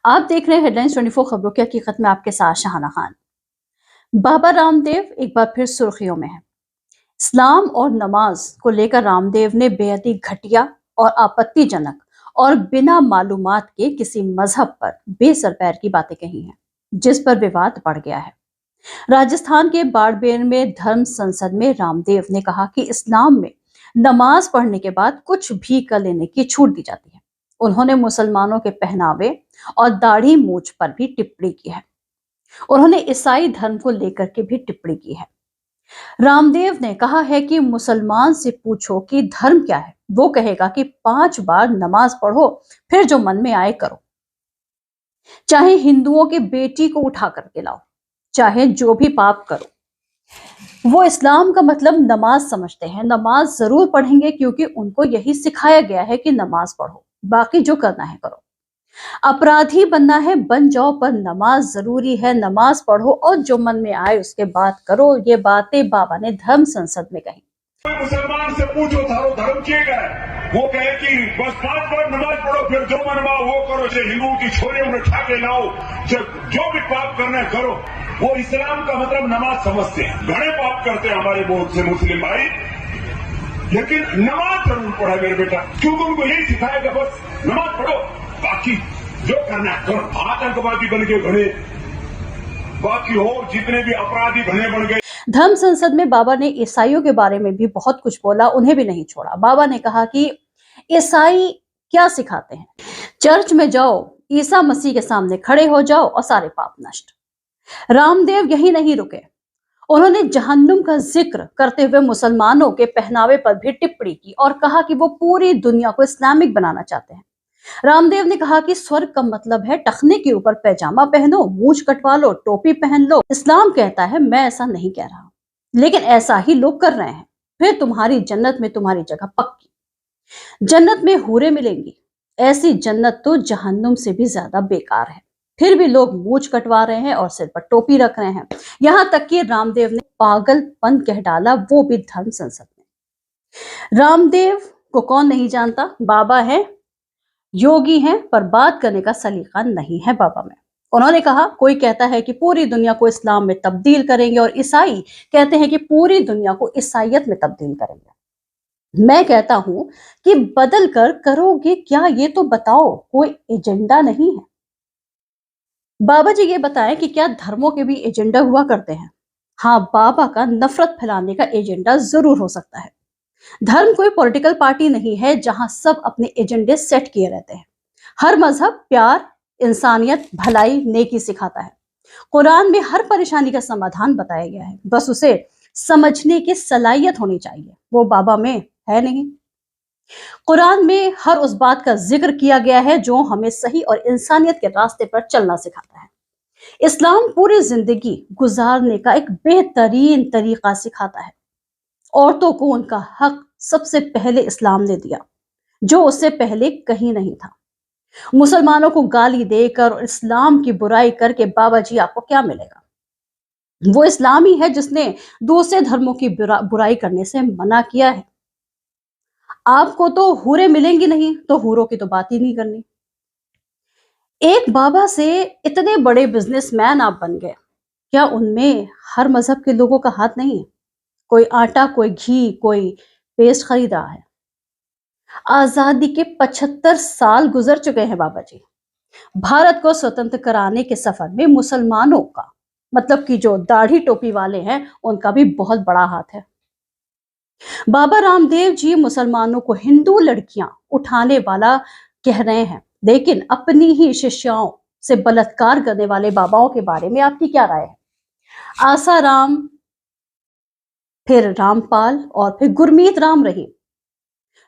आप देख रहे हैं हेडलाइंस 24 खबरों की हकीकत में आपके साथ शाहाना खान। बाबा रामदेव एक बार फिर सुर्खियों में है। इस्लाम और नमाज को लेकर रामदेव ने बेहद ही घटिया और आपत्तिजनक और बिना मालूमात के किसी मजहब पर बेसर पैर की बातें कही हैं, जिस पर विवाद बढ़ गया है। राजस्थान के बाड़मेर में धर्म संसद में रामदेव ने कहा कि इस्लाम में नमाज पढ़ने के बाद कुछ भी कर लेने की छूट दी जाती है। उन्होंने मुसलमानों के पहनावे और दाढ़ी मूछ पर भी टिप्पणी की है। उन्होंने ईसाई धर्म को लेकर के भी टिप्पणी की है। रामदेव ने कहा है कि मुसलमान से पूछो कि धर्म क्या है, वो कहेगा कि 5 बार नमाज पढ़ो, फिर जो मन में आए करो। चाहे हिंदुओं की बेटी को उठा करके लाओ, चाहे जो भी पाप करो। वो इस्लाम का मतलब नमाज समझते हैं। नमाज जरूर पढ़ेंगे क्योंकि उनको यही सिखाया गया है कि नमाज पढ़ो, बाकी जो करना है करो। अपराधी बनना है बन जाओ, पर नमाज जरूरी है, नमाज पढ़ो और जो मन में आए उसके बाद करो। ये बातें बाबा ने धर्म संसद में कही। मुसलमान से पूछो थारो धर्म किए गए, वो कहे कि बस 5 बार नमाज पढ़ो, फिर जो मन में वो करो। जो हिंदुओं की छोरे उन्हें उठा के लाओ, जो भी पाप करना है करो। वो इस्लाम का मतलब नमाज समझते हैं। घने पाप करते हैं हमारे बहुत से मुस्लिम भाई, लेकिन नमाज जरूर पढ़ा मेरे बेटा, क्योंकि उनको यही सिखाएगा बस नमाज पढ़ो, बाकी जो करना है करो। आतंकवादी बन के घने, बाकी और जितने भी अपराधी घने बन गए। धर्म संसद में बाबा ने ईसाइयों के बारे में भी बहुत कुछ बोला, उन्हें भी नहीं छोड़ा। बाबा ने कहा कि ईसाई क्या सिखाते हैं, चर्च में जाओ, ईसा मसीह के सामने खड़े हो जाओ और सारे पाप नष्ट। रामदेव यही नहीं रुके, उन्होंने जहन्नुम का जिक्र करते हुए मुसलमानों के पहनावे पर भी टिप्पणी की और कहा कि वो पूरी दुनिया को इस्लामिक बनाना चाहते हैं। रामदेव ने कहा कि स्वर्ग का मतलब है टखने के ऊपर पैजामा पहनो, मूछ कटवा लो, टोपी पहन लो। इस्लाम कहता है, मैं ऐसा नहीं कह रहा, लेकिन ऐसा ही लोग कर रहे हैं। फिर तुम्हारी जन्नत में तुम्हारी जगह पक्की। जन्नत में हूरें मिलेंगी, ऐसी जन्नत तो जहन्नुम से भी ज्यादा बेकार है। फिर भी लोग मूछ कटवा रहे हैं और सिर पर टोपी रख रहे हैं। यहां तक कि रामदेव ने पागलपन कह डाला, वो भी धर्म संसद में। रामदेव को कौन नहीं जानता, बाबा है, योगी हैं, पर बात करने का सलीका नहीं है बाबा में। उन्होंने कहा, कोई कहता है कि पूरी दुनिया को इस्लाम में तब्दील करेंगे और ईसाई कहते हैं कि पूरी दुनिया को ईसाइयत में तब्दील करेंगे। मैं कहता हूं कि बदल कर करोगे क्या, ये तो बताओ, कोई एजेंडा नहीं है। बाबा जी ये बताएं कि क्या धर्मों के भी एजेंडा हुआ करते हैं। हाँ, बाबा का नफरत फैलाने का एजेंडा जरूर हो सकता है। धर्म कोई पॉलिटिकल पार्टी नहीं है जहां सब अपने एजेंडे सेट किए रहते हैं। हर मजहब प्यार, इंसानियत, भलाई, नेकी सिखाता है। कुरान में हर परेशानी का समाधान बताया गया है, बस उसे समझने की सलाहियत होनी चाहिए। वो बाबा में है नहीं। कुरान में हर उस बात का जिक्र किया गया है जो हमें सही और इंसानियत के रास्ते पर चलना सिखाता है। इस्लाम पूरी जिंदगी गुजारने का एक बेहतरीन तरीका सिखाता है। औरतों को उनका हक सबसे पहले इस्लाम ने दिया, जो उससे पहले कहीं नहीं था। मुसलमानों को गाली देकर और इस्लाम की बुराई करके बाबा जी आपको क्या मिलेगा? वो इस्लाम ही है जिसने दूसरे धर्मों की बुराई करने से मना किया है। आपको तो हूरें मिलेंगी नहीं, तो हूरों की तो बात ही नहीं करनी। एक बाबा से इतने बड़े बिजनेसमैन आप बन गए, क्या उनमें हर मजहब के लोगों का हाथ नहीं है? कोई आटा, कोई घी, कोई पेस्ट खरीद रहा है। आजादी के 75 साल गुजर चुके हैं बाबा जी। भारत को स्वतंत्र कराने के सफर में मुसलमानों का, मतलब कि जो दाढ़ी टोपी वाले हैं, उनका भी बहुत बड़ा हाथ है। बाबा रामदेव जी मुसलमानों को हिंदू लड़कियां उठाने वाला कह रहे हैं, लेकिन अपनी ही शिष्याओं से बलात्कार करने वाले बाबाओं के बारे में आपकी क्या राय है? आसाराम, फिर रामपाल और फिर गुरमीत राम रहीम।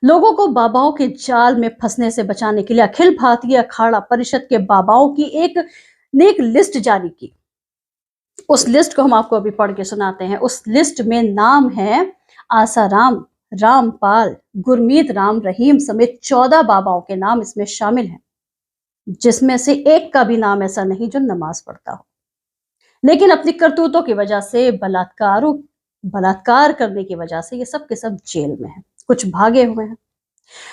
लोगों को बाबाओं के जाल में फंसने से बचाने के लिए अखिल भारतीय अखाड़ा परिषद के बाबाओं की एक नेक लिस्ट जारी की। उस लिस्ट को हम आपको अभी पढ़ के सुनाते हैं। उस लिस्ट में नाम है आसाराम, रामपाल, गुरमीत राम रहीम समेत 14 बाबाओं के नाम इसमें शामिल हैं, जिसमें से एक का भी नाम ऐसा नहीं जो नमाज पढ़ता हो, लेकिन अपनी करतूतों की वजह से, बलात्कार करने की वजह से ये सब के सब जेल में हैं, कुछ भागे हुए हैं।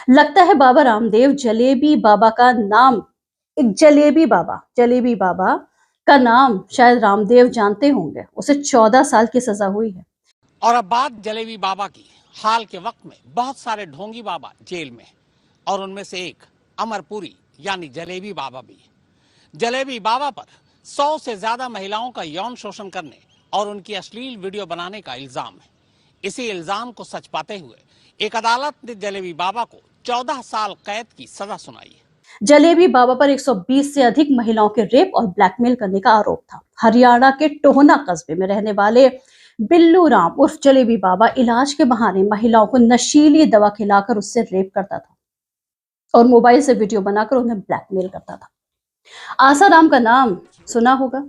लगता है बाबा रामदेव जलेबी बाबा का नाम एक जलेबी बाबा का नाम शायद रामदेव जानते होंगे। उसे 14 साल की सजा हुई है। और अब बात जलेबी बाबा की। हाल के वक्त में बहुत सारे ढोंगी बाबा जेल में हैं और उनमें से एक अमरपुरी यानी जलेबी बाबा भी है। जलेबी बाबा पर 100 से ज्यादा महिलाओं का यौन शोषण करने और उनकी अश्लील वीडियो बनाने का इल्जाम है। इसी इल्जाम को सच पाते हुए एक अदालत ने जलेबी बाबा को 14 साल कैद की सजा सुनाई है। जलेबी बाबा पर 120 से अधिक महिलाओं के रेप और ब्लैकमेल करने का आरोप था। हरियाणा के टोहना कस्बे में रहने वाले बिल्लू राम उर्फ जलेबी बाबा इलाज के बहाने महिलाओं को नशीली दवा खिलाकर उससे रेप करता था और मोबाइल से वीडियो बनाकर उन्हें ब्लैकमेल करता था। आसाराम का नाम सुना होगा।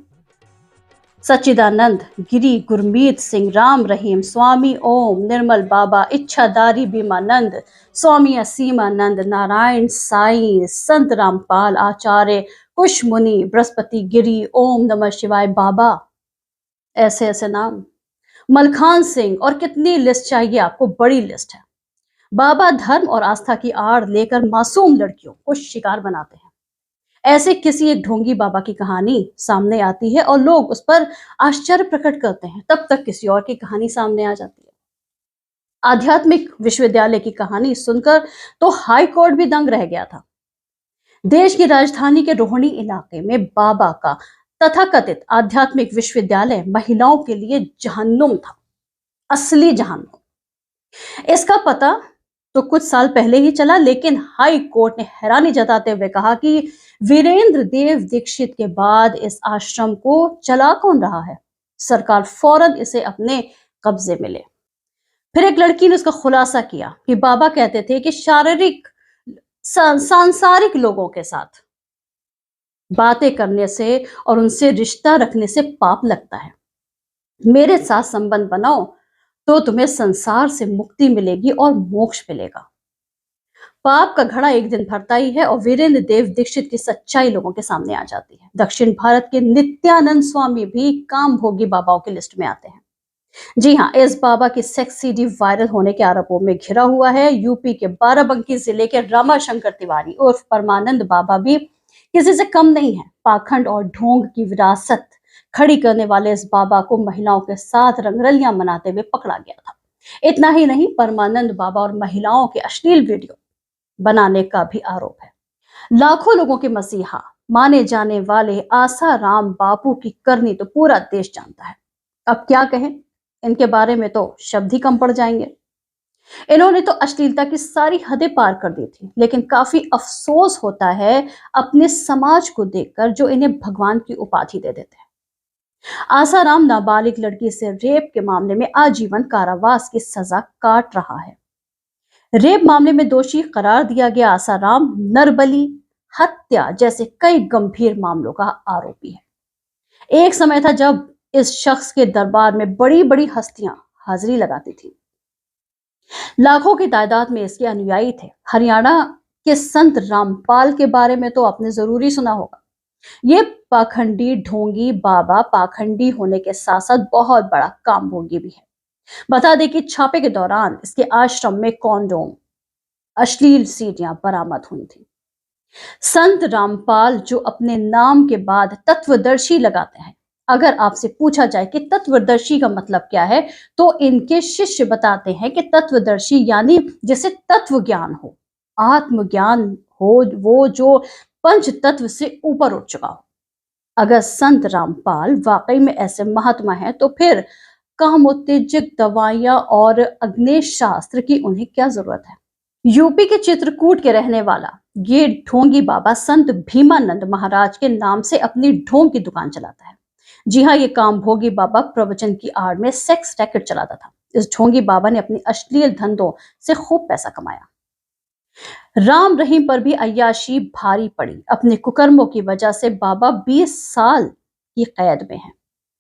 सच्चिदानंद, गिरी, गुरमीत सिंह, राम रहीम, स्वामी ओम, निर्मल बाबा, इच्छाधारी भीमानंद, स्वामी असीमानंद, नारायण साईं, संत रामपाल, आचार्य कुश मुनि, बृहस्पति गिरी, ओम नमः शिवाय बाबा, ऐसे ऐसे नाम। मलखान सिंह, और कितनी लिस्ट चाहिए आपको, बड़ी लिस्ट है। बाबा धर्म और आस्था की आड़ लेकर मासूम लड़कियों को शिकार बनाते हैं। ऐसे किसी एक ढोंगी बाबा की कहानी सामने आती है और लोग उस पर आश्चर्य प्रकट करते हैं, तब तक किसी और की कहानी सामने आ जाती है। आध्यात्मिक विश्वविद्यालय की कहानी सुनकर तो हाई कोर्ट भी दंग रह गया था। देश की राजधानी के रोहिणी इलाके में बाबा का तथाकथित आध्यात्मिक विश्वविद्यालय महिलाओं के लिए जहन्नुम था, असली जहन्नुम। इसका पता तो कुछ साल पहले ही चला, लेकिन हाई कोर्ट ने हैरानी जताते हुए कहा कि वीरेंद्र देव दीक्षित के बाद इस आश्रम को चला कौन रहा है, सरकार फौरन इसे अपने कब्जे में ले। फिर एक लड़की ने उसका खुलासा किया कि बाबा कहते थे कि शारीरिक सांसारिक लोगों के साथ बातें करने से और उनसे रिश्ता रखने से पाप लगता है। मेरे साथ संबंध बनाओ तो तुम्हें संसार से मुक्ति मिलेगी और मोक्ष मिलेगा। पाप का घड़ा एक दिन भरता ही है और वीरेंद्र देव दीक्षित की सच्चाई लोगों के सामने आ जाती है। दक्षिण भारत के नित्यानंद स्वामी भी काम भोगी बाबाओं की लिस्ट में आते हैं। जी हाँ, इस बाबा की सेक्स सीडी वायरल होने के आरोपों में घिरा हुआ है। यूपी के बाराबंकी जिले के रमाशंकर तिवारी उर्फ परमानंद बाबा भी किसी से कम नहीं है। पाखंड और ढोंग की विरासत खड़ी करने वाले इस बाबा को महिलाओं के साथ रंगरलियां मनाते हुए पकड़ा गया था। इतना ही नहीं, परमानंद बाबा और महिलाओं के अश्लील वीडियो बनाने का भी आरोप है। लाखों लोगों के मसीहा माने जाने वाले आसाराम बापू की करनी तो पूरा देश जानता है। अब क्या कहें, इनके बारे में तो शब्द ही कम पड़ जाएंगे। इन्होंने तो अश्लीलता की सारी हदें पार कर दी थी, लेकिन काफी अफसोस होता है अपने समाज को देखकर जो इन्हें भगवान की उपाधि दे देते हैं। आसाराम नाबालिग लड़की से रेप के मामले में आजीवन कारावास की सजा काट रहा है। रेप मामले में दोषी करार दिया गया आसाराम नरबली, हत्या जैसे कई गंभीर मामलों का आरोपी है। एक समय था जब इस शख्स के दरबार में बड़ी बड़ी हस्तियां हाजिरी लगाती थी। लाखों की तादाद में इसके अनुयायी थे। हरियाणा के संत रामपाल के बारे में तो आपने जरूरी सुना होगा। ये पाखंडी ढोंगी बाबा पाखंडी होने के साथ साथ बहुत बड़ा कामभोगी भी है। बता दें कि छापे के दौरान इसके आश्रम में कॉन्डोम, अश्लील सीडियां बरामद हुई थी। संत रामपाल जो अपने नाम के बाद तत्वदर्शी लगाते हैं, अगर आपसे पूछा जाए कि तत्वदर्शी का मतलब क्या है, तो इनके शिष्य बताते हैं कि तत्वदर्शी यानी जिसे तत्व ज्ञान हो, आत्मज्ञान हो, वो जो पंच तत्व से ऊपर उठ चुका हो। अगर संत रामपाल वाकई में ऐसे महात्मा हैं, तो फिर कामोत्तेजक दवाइयां और अग्नेय शास्त्र की उन्हें क्या जरूरत है। यूपी के चित्रकूट के रहने वाला ये ढोंगी बाबा संत भीमानंद महाराज के नाम से अपनी ढोंग की दुकान चलाता है। जी हाँ, ये कामभोगी बाबा प्रवचन की आड़ में सेक्स रैकेट चलाता था। इस ढोंगी बाबा ने अपनी अश्लील धंधों से खूब पैसा कमाया। राम रहीम पर भी अय्याशी भारी पड़ी। अपने कुकर्मों की वजह से बाबा 20 साल की कैद में हैं।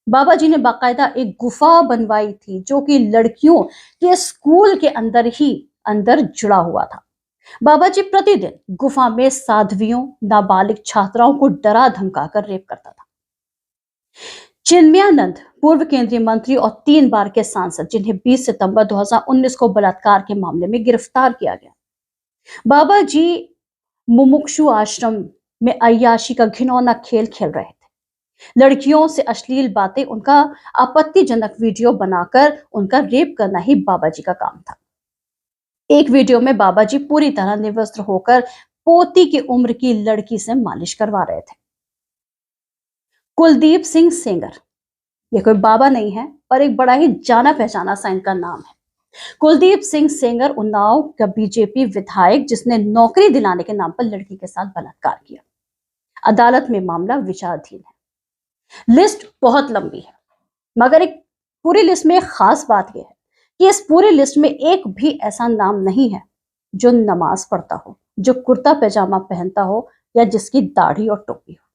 बाबा जी ने बाकायदा एक गुफा बनवाई थी जो कि लड़कियों के स्कूल के अंदर ही अंदर जुड़ा हुआ था। बाबा जी प्रतिदिन गुफा में साध्वियों, नाबालिग छात्राओं को डरा धमकाकर रेप करता था। चिन्मयानंद पूर्व केंद्रीय मंत्री और 3 बार के सांसद, जिन्हें 20 सितंबर 2019 को बलात्कार के मामले में गिरफ्तार किया गया। बाबा जी मुमुक्षु आश्रम में अय्याशी का घिनौना खेल खेल रहे थे। लड़कियों से अश्लील बातें, उनका आपत्तिजनक वीडियो बनाकर उनका रेप करना ही बाबा जी का काम था। एक वीडियो में बाबा जी पूरी तरह निर्वस्त्र होकर पोती की उम्र की लड़की से मालिश करवा रहे थे। कुलदीप सिंह सेंगर, ये कोई बाबा नहीं है पर एक बड़ा ही जाना पहचाना सा इनका नाम है। कुलदीप सिंह सेंगर उन्नाव का बीजेपी विधायक, जिसने नौकरी दिलाने के नाम पर लड़की के साथ बलात्कार किया। अदालत में मामला विचाराधीन है। लिस्ट बहुत लंबी है, मगर एक पूरी लिस्ट में एक खास बात यह है कि इस पूरी लिस्ट में एक भी ऐसा नाम नहीं है जो नमाज पढ़ता हो, जो कुर्ता पैजामा पहनता हो या जिसकी दाढ़ी और टोपी हो।